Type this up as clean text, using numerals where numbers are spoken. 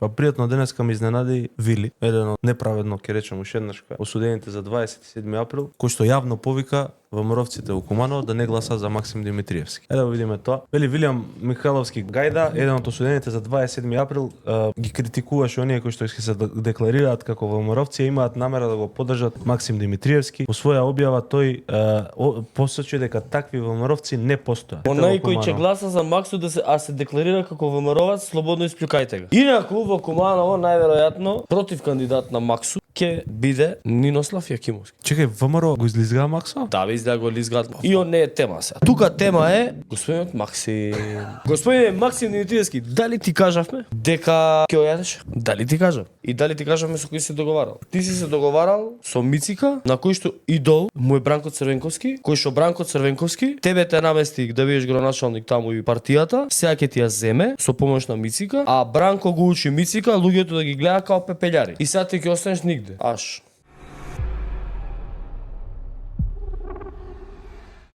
Па пријатно денеска ме изненади Вили, еден од неправедно ќе речем уште еднашка осудените за 27 април, кој што јавно повика ВМРО-вците во Куманово да не гласа за Максим Димитриевски. Да видиме тоа. Вели Вилијам Михайловски Гајда, еден од осудените за 27 април, ги критикуваше оние кои што ќе се декларираат како ВМРО-вци и имаат намера да го поддржат Максим Димитриевски. Во своја објава тој посочи дека такви ВМРО-вци не постојат. Онај кој ќе гласа за Максу се декларира како ВМРО-вац, слободно исплюкајте га. Инаку во Куманово најверојатно против кандидат на Максу ќе биде Нинослав Јакимовски. Чекај, ВМРО го излизгаа Максо? Да, ве излега го лизгат. И он не е тема сега. Тука тема е господинот Максим. Господине Максим Димитриевски, дали ти кажавме дека ќе ојадеш? Дали ти кажав? И дали ти кажавме со кој се договарал? Ти си се договарал со Мицика, на кој што идол му е Бранко Црвенковски, кој што Бранко Црвенковски тебе те намести да бидеш градоначалник таму и партијата, сега ќе ти ја земе со помош на Мицика, а Бранко го учи Мицика луѓето да ги гледа као пепелјари. И сега ти ќе останеш нигде. Аш